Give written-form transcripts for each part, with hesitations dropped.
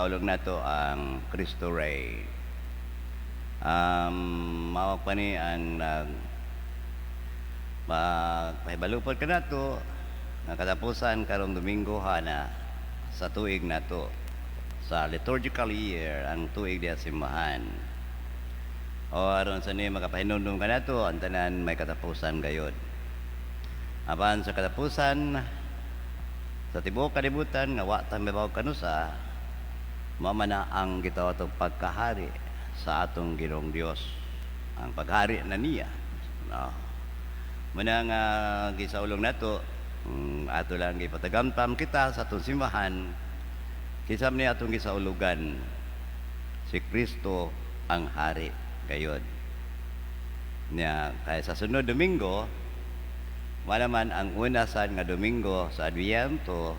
Ulog na to ang Cristo Rey. Mawag pa ni ang magpahibalupod ka na to nga katapusan karong Domingo hana sa tuig na to. Sa liturgical year, ang tuig diya simbahan. O aron sa ni makapahinumdum ka na to, ang tanan may katapusan gayod. Apan sa katapusan, sa tibuok kalibutan nga wa ta mabaw kanusa, mamana ang gitawag og pagkahari sa atong Ginoong Dios, ang paghari na niya. No. Muna nga gisaulong nato, ato lang gipatagamtam kita sa atong simbahan, kisam ni atong gisaulugan si Kristo ang hari gayod. Nya kay sa sunod Domingo, wala man ang una sad nga Domingo sa Adviento,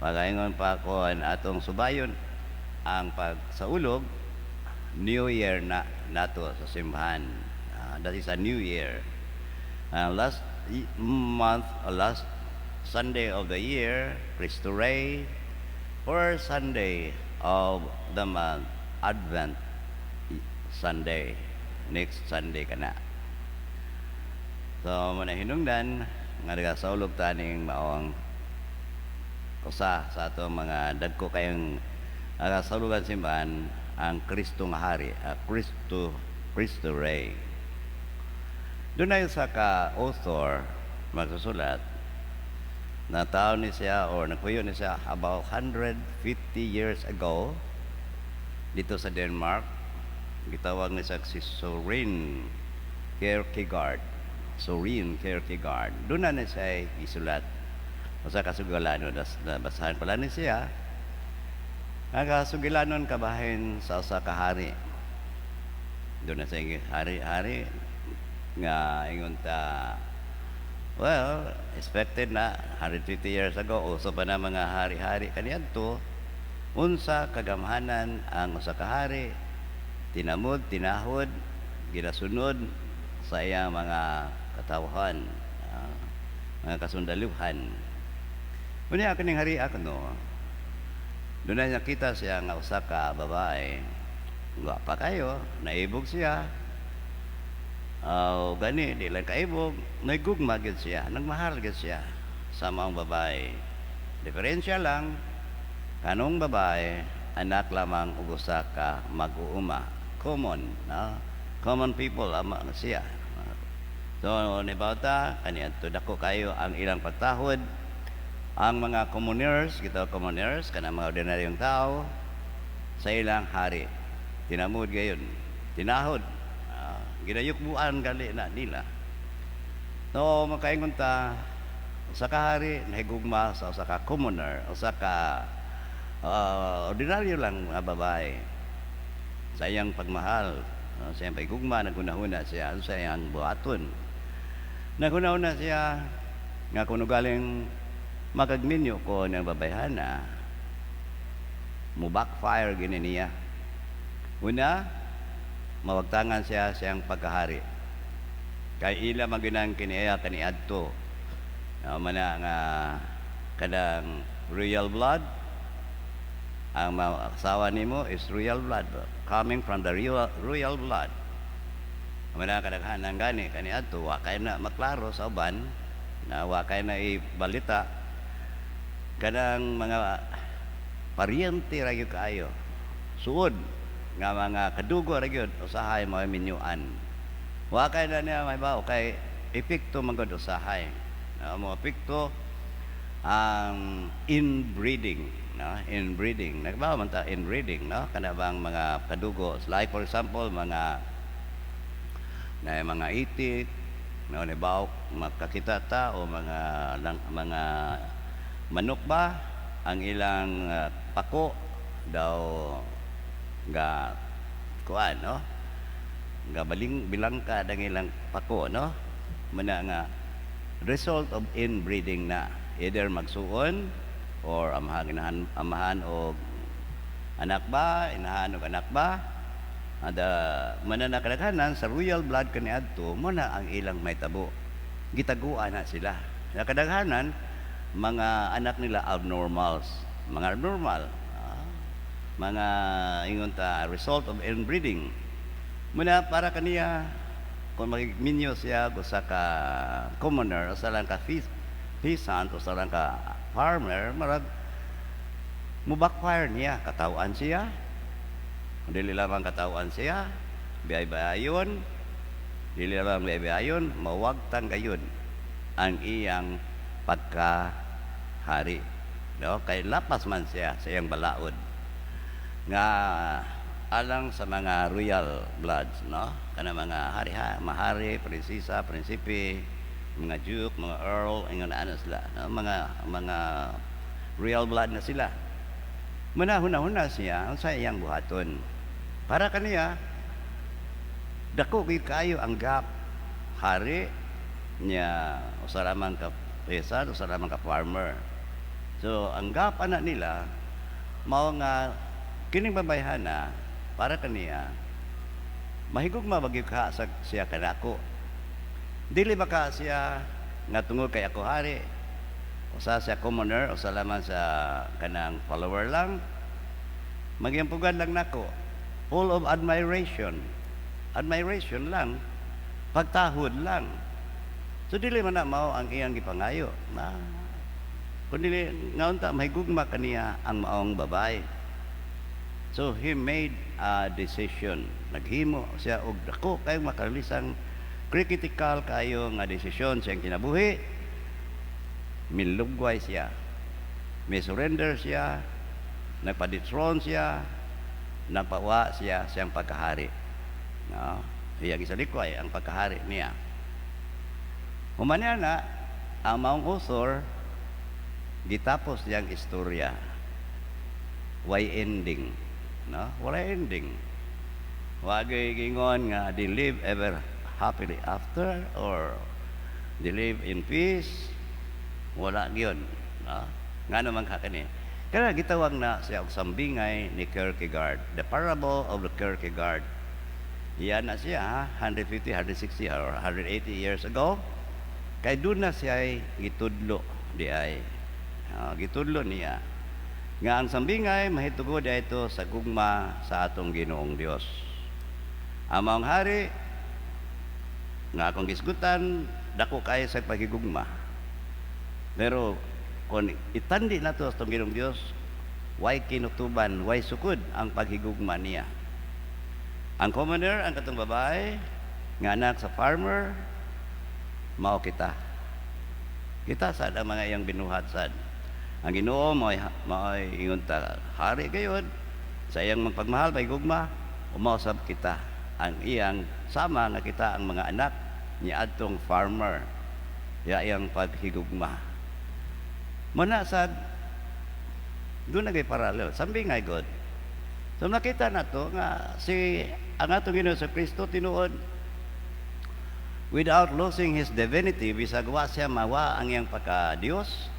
pagaingon pa ko ang atong subayon ang pagsaulog, New Year na nato sa simbahan. That is a New Year. Last month, last Sunday of the year, Cristo Rey, first Sunday of the month, Advent Sunday. Next Sunday ka na. So, manahinungdan, nga nagasaulog taning maong usa sa ato mga dagko kayong saulugan simbahan ang Kristo nga hari, Cristo Rey. Doon ay sa ka-author magsusulat na taon ni siya or nagpuyo ni siya about 150 years ago dito sa Denmark. Gitawag ni siya si Søren Kierkegaard. Doon na siya isulat. Masa kasugalanon, nabasahan pala ni siya. Kasugalanon kabahin sa usa ka hari. Doon na siya hari-hari nga ingon ta, well, expected na 150 years ago, uso pa na mga hari-hari kaniadto, unsa kagamhanan ang usa ka hari, tinamod, tinahod, ginasunod sa iyang mga katawhan, mga kasundaluhan. Unya kining hari ako no. Doon na nakita siya nga usa ka babae. Nga pa kayo, naibog siya. Gani, di lang kaibog, naigugma gid siya, nagmahal gid siya sa mga babae. Diferensya lang, kanong babae, anak lamang ug usa ka mag-uuma. Common, no? Common people siya. So, nibawta, kaniadto dako kayo ang ilang pagtahod. Ang mga commoners, kanang mga ordinaryong tao, sa ilang hari, tinamod gayon, tinahod, ginayukbuan gali na nila. So, makaingon ta, usa ka hari, nahigugma sa usa ka commoner, usa ka ordinaryo lang nga babae. Sa iyang pagmahal, sa iyang paigugma, nagunahuna siya, sa iyang buhaton. Nagunahuna siya, nga kuno galing magagminyo ko ng babayhana, mo backfire gini niya. Una, mawagtangan siya siyang pagkahari. Kay ila maginang kiniya kaniadto. Mana nga kadang royal blood, ang asawa nimo is royal blood, coming from the royal blood. Mana kadaghanan gani kaniadto, wa kay na maklaro sa uban, na wa kay na ibalita kanang mga paryente ra gyud kaayo, suod nga mga kadugo ra gyud usahay mga minyuan. Wa kay na niya may bao kay epekto man gud usahay. Mo epekto ang inbreeding, no? Inbreeding. Nagbaw man ta inbreeding, no? Kana bang mga kadugo, like for example mga itik, no, nibaw makakita ta o mga manok ba ang ilang pako daw ga kuan, no, ga bilang ka ang ilang pako, no, mana nga result of inbreeding na either magsuon or amahan o anak ba, inahan og anak ba, mana na kadaghanan sa royal blood kaniadto mo na ang ilang may tabo, gitaguan na sila. Na kadaghanan mga anak nila abnormal. mga ingon ta result of inbreeding. Muna para kaniya kung magminyo siya usa ka commoner o sa lang ka peasant o sa lang ka farmer, marag mo backfire niya, katawan siya. Dili lamang katawan siya, biyay-bayon, dili lamang biyay-bayon, mawagtang gayon ang iyang pagkahari. No? Kay lapas man siya sa iyang balaod nga alang sa mga royal bloods, no? Kana mga hari, mahari, prinsesa, prinsipe, mga duke, mga earl, ingon ano sila, no? Mga royal blood na sila. Manahuna-huna siya ang sa iyang buhaton. Para kaniya, dako gid kayo ang gap hari niya usa lamang ka pesan, usa lamang ka farmer. So ang gap ana nila mao nga kining babayhana para kaniya mahigugma bagyo ka sa siya kanako. Dili ba ka siya nga tungod kay ako hari, usa siya commoner, usa lamang sa kanang follower lang, magyampugan lang nako, full of admiration lang, pagtahod lang. So dili man na mao ang iyang gipangayo na kundi ngaon ta mahigugma kaniya ang maong babae. So he made a decision, naghimo siya og dako kay makalisang critical kayo nga desisyon siyang kinabuhi. Milugway siya, may surrender siya, nagpa-dethrone siya, nagpawa siya siyang pagkahari. No? Iyang isalikway ang pagkahari niya. Humanya na, ang maong author, gitapos niyang istorya. Why ending? No? Wala ending. Wagay gingon nga, they live ever happily after, or they live in peace. Wala gyud, no? Nga naman kakani. Kaya gitawag na siya og sambingay ni Kierkegaard, the parable of the Kierkegaard. Iyan na siya 150, 160 or 180 years ago. Kay doon na siya gitudlo di ay. Gitudlo niya nga ang sambingay mahitugod ito sa gugma sa atong Ginoong Dios. Among hari nga akong gisgutan dako kay sa pagigugma. Pero kung itandi na ito sa itong Ginoong Diyos, why kinutuban, why sukod ang paghigugma niya. Ang commoner, ang katong babae, nga anak sa farmer, mao kita. Kita sad ang mga iyang binuhat sad. Ang Ginoo mao'y ingon ta hari gayud sa iyang magpagmahal paghigugma, umausab kita ang iyang sama nga kita ang mga anak ni adtong farmer. Ya iyang paghigugma. Muna sad doon nagay parallel sambingay God. So nakita na to nga si ang atong Ginoo sa Kristo tinuod without losing his divinity, bisag wa siya mawa ang iyang pagka-Dios,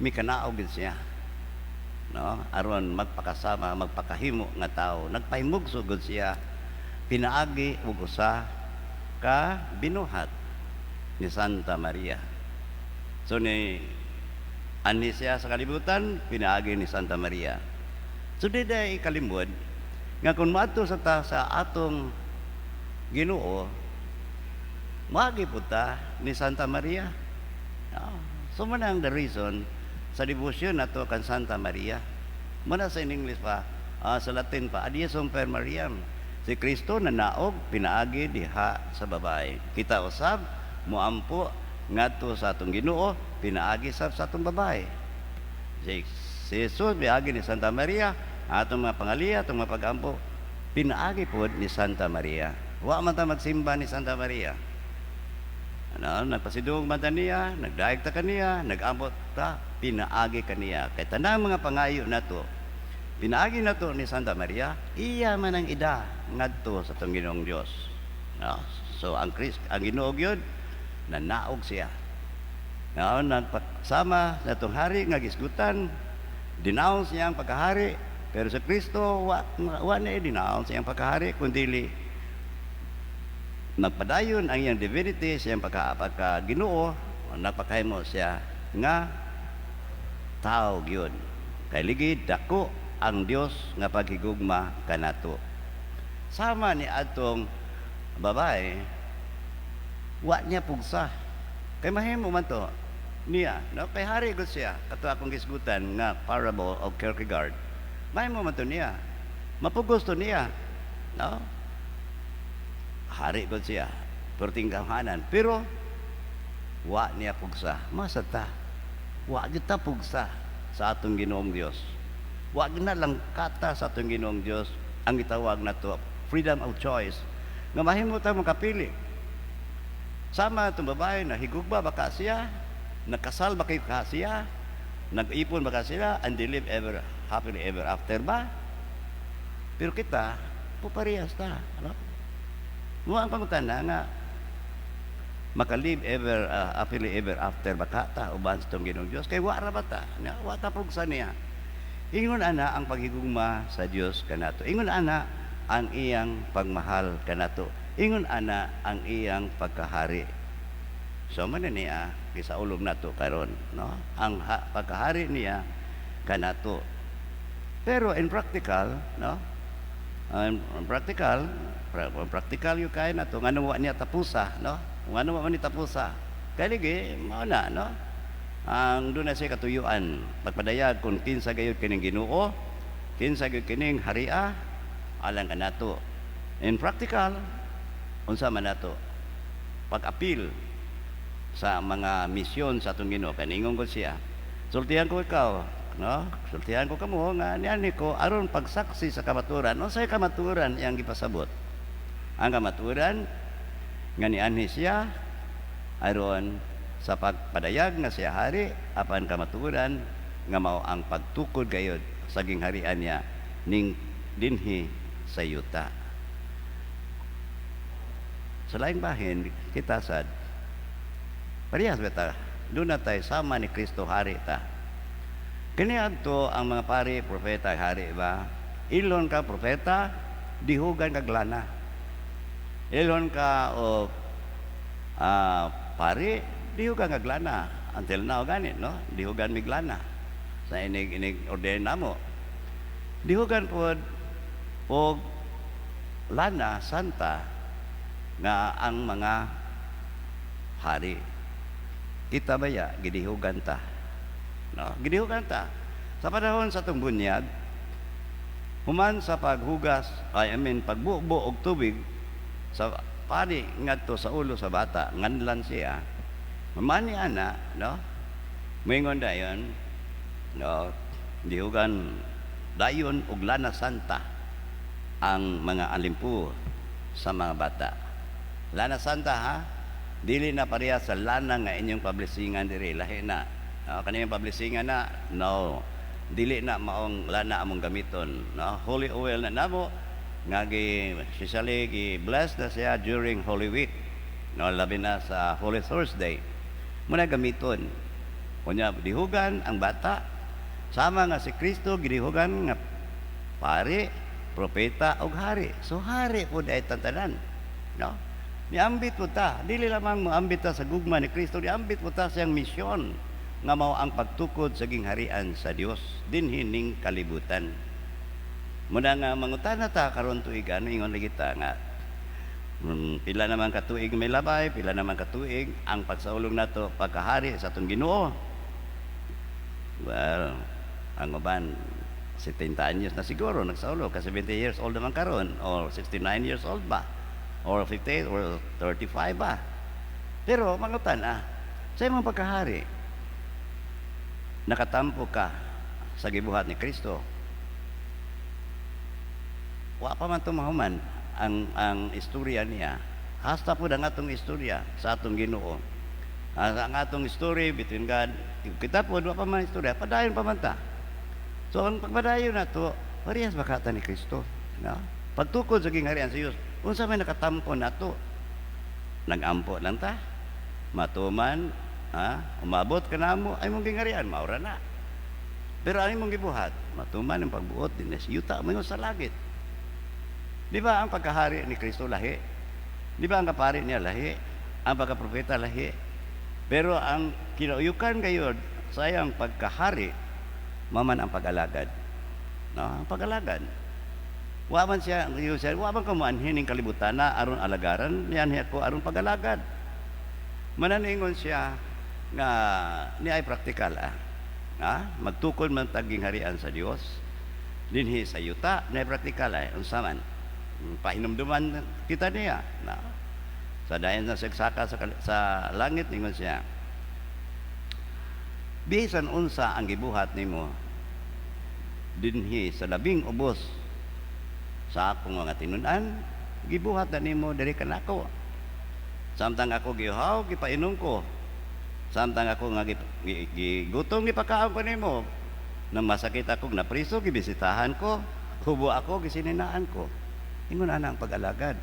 mikanaog gid siya, no? Aron magpakasama, magpakahimo nga tao, nagpahimugso gud siya, pinaagi og usa ka binuhat ni Santa Maria. So ni ani siya sa kalibutan, pinaagi ni Santa Maria. So di day kalimod nga kung maadto sa atong Ginoo, magi puta ni Santa Maria. So man ang the reason sa devotion nato kan Santa Maria. Muna sa English pa, sa Latin pa, Ad Jesum per Mariam. Si Kristo na naog pinaagi diha sa babae. Kita usab moampo ngadto sa atong Ginoo, pinaagi sa atong babae. Si Jesus biagi ni Santa Maria, atong mga pangalia, atong mga pag-ampo, pinaagi pod ni Santa Maria. Wa man ta magsimba ni Santa Maria. Nagpasidung man ta niya, nagdaig ta kaniya, nag-ambot ta, pinaagi kaniya. Kay tanang mga pangayo nato, pinaagi nato ni Santa Maria, iya man ang ida ngadto sa atong Ginoong Dios. No? So ang Ginoo gyud nanaog siya. No, nagpasama sa atong hari nga gisgutan, denounce niya ang pagkahari, pero sa Kristo wa na denounce ang pagkahari kundi nagpadayon ang iyang divinity sa iyang pagka-Ginoo, nagpakahimo siya nga tao gyud. Kay ligid dako ang Dios nga paghigugma kanato. Sama ni atong babae, wa niya pugsa. Kay mahimo man to niya, no? Kay hari gud siya, kato akong gisgutan nga parable of Kierkegaard. Mahimo man to niya. Mapugos to niya, no? Hari gud siya, pertinggahanan. Pero wa niya pugsa. Masata. Wa kita pugsa sa atong Ginoong Dios. Wa na lang kata sa atong Ginoong Dios ang gitawag nato freedom of choice. Nga mahimo ta makapili. Sama itong babae na higugba baka siya, nakasal ba kayo ka siya, nag-ipon baka sila, and they live ever happily ever after ba? Pero kita, puparehas ta. Ano? Mo ang pangutana nga, maka-live ever happily ever after baka ta, uban sa itong Ginoong Diyos. Kaya wara ba ta? Wa ta pugsa niya. Ingon ana ang paghigugma sa Diyos kanato. Ingon ana ang iyang pagmahal kanato. Ingon ana ang iyang pagkahari. So man niya kisa ulob nato karon, no? Ang pagkahari niya kanato. Pero in practical, no? Practical yung kaya nato ngano wa niya tapusa, no? Ngano wa man ni tapusa. Kaya ligi mao na, no? Ang doon na siya katuyuan pagpadayag kung kinsa gayud kining Ginoo, kinsa gayud kining haria alang kanato. In practical, unsa man nato pag-apil sa mga misyon sa atong Ginoo kaningon ko siya, sultihan ko ikaw, no? Sultihan ko kamo nga niani ko aron pagsaksi sa kamaturan. Unsay kamaturan iyang gipasabot? Ang kamaturan nga nianhi siya aron sa pagpadayag nga siya hari, apan kamaturan nga mao ang pagtukod gayud sa gingharian niya ning dinhi sa yuta. Sa laing bahin, kita sad, parehas beta, doon na tayo sama ni Kristo hari ta. Kaniad to ang mga pari, propeta, hari ba? Ilon ka propeta, dihugan ka glana. Ilon ka o pari, dihugan ka glana. Until now ganit, no? Dihugan mi glana. Sa inig ordain namo. Dihugan po lana santa nga ang mga hari. Kita baya gidihugan ta, no? Gidihugan ta sa panahon sa itong bunyag, human sa paghugas, pagbubo og tubig sa pari ngadto sa ulo sa bata, nganlan siya mamani ana, no? Moingon dayon, no? Dihugan dayon og lana santa ang mga alimpu sa mga bata. Lana santa, ha? Dili na pareha sa lana nga inyong publishingan diri, lahi na. Kaniyang publishingan na, no. Dili na maong lana among gamiton, no. Holy oil na namo nga especially bless na siya during Holy Week, no, labi na sa Holy Thursday. Muna gamiton. Kunya dihugan ang bata sama nga si Kristo gidihugan nga pari, propeta ug hari. So hari po dahil tantanan, no? Niambit po ta, dili lamang moambit ta sa gugma ni Kristo, niambit po ta siyang misyon nga mao ang pagtukod sa gingharian sa Dios dinhi ning kalibutan. Muna nga mangutana ta karon tuig ano ingon lagi ta nga pila naman ka tuig may labay, pila naman ka tuig ang pagsaulong nato pagkahari sa atong Ginoo. Well, ang uban 70 anyos na siguro nagsaulog kasi 70 years old naman karon or 69 years old ba? Or 50 or 35 ba? Pero mangutan sa imong pagkahari, nakatampo ka sa gibuhat ni Kristo. Wa pa man tumahuman ang istorya niya. Hasta po ang atong istorya sa atong Ginoo. Ang atong story between God, kita po wa pa man istorya, padayon pa man ta. So ang pagpadayon nato, parehas bakata ni Kristo, no? Pagtukod sa gingharian sa Dios. Unsa may nakatampo nato? Nag-ampo lang ta. Matuman, umabot ka namo ay mong gingharian, maura na. Pero ano mong gibuhat? Matuman ang pagbuot din sa yuta mo sa langit. Di ba ang pagkahari ni Kristo lahi? Di ba ang kapari niya lahi? Ang pagkapropeta lahi? Pero ang kinauyukan kayo sa iyang pagkahari, maman ang pag-alagad. no, ang pag-alagad. Wa man siya, wa man ko maanhin ning kalibutan na aron alagaran, yan ko aron pag-alagad. Mananingon siya nga niay praktikal magtukod man taging harian sa Dios dinhi sa yuta niay praktikal unsa man pahinumduman kita niya na sa dayon na sagsaka sa langit ningon siya bisan unsa ang gibuhat nimo dinhi sa labing ubos sa akong mga tinun-an gibuhat na nimo diri kanako samtang ako gihaw gipainom ko samtang ako nga gigutom gipakaon ko nimo nang masakit ako napriso gibisitahan ko hubo ako gisininaan ko ingon ana ang pag-alagad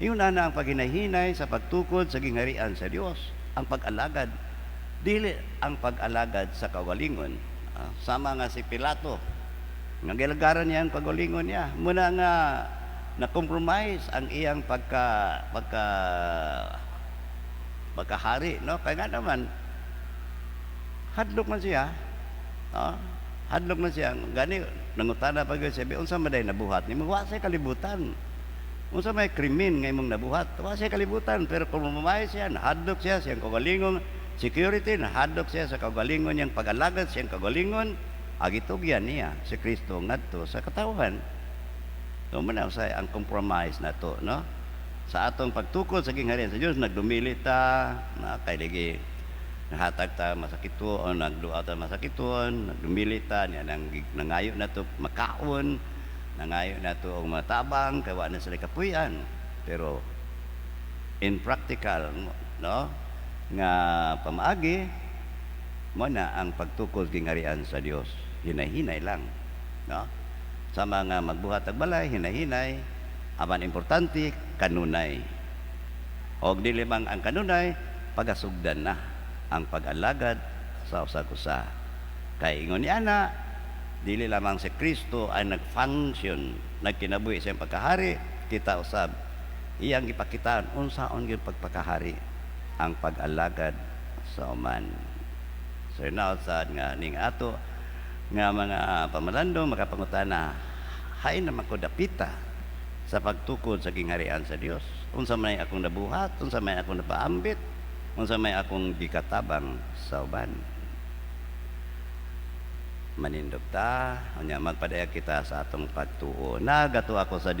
ingon ana ang paghinay-hinay sa pagtukod sa gingharian sa Dios ang pag-alagad dili ang pag-alagad sa kaugalingon sama nga si Pilato nga gilagaran niya ang pagalingon niya muna nga na-compromise ang iyang pagkahari, no? Kaya nga naman, hadlok man siya, no? Hadlok man siya, gani, nangutana pag siya, unsa maday nabuhat ni wa say kalibutan. Unsa may krimen nga imong nabuhat, wa say kalibutan, pero kung mamay siya, hadlok siya, siyang kagalingon, security, hadlok siya sa kagalingon niyang pag-alagad, siyang kagalingon, agitugyan niya si Kristo ngadto sa katawhan. So manaw say ang compromise na to, no? Sa atong pagtukod sa gingharian sa Dios nagdumili ta na kay ligi nahatag ta masakiton nagduha ta masakiton nagdumili ta niya nangayo na to makaon nangayo na to og matabang kay wa na sila kapuy-an pero in practical no nga pamaagi mo na ang pagtukod gingharian sa Dios hinay-hinay lang no sa mga magbuhat og balay hinay-hinay aman importante kanunay og dili mang ang kanunay pagasugdan na ang pag-alagad sa usa-usa kay ingon ni ana dili lamang si Kristo ay nag-function nagkinabuhi sa pagkahari kita usab iyang gipakitaan unsaon gyud pagpakahari ang pag-alagad sa uman so now sad nga ning ato nga mga pamalandong makapangutana hay naman ko dapita sa pagtukod sa gingharian sa Dios unsa may akong nabuhat unsa may akong napaambit unsa may akong gikatabang sa uban manindog ta unya magpadayag kita sa atong pagtuo nagato ako sa Dios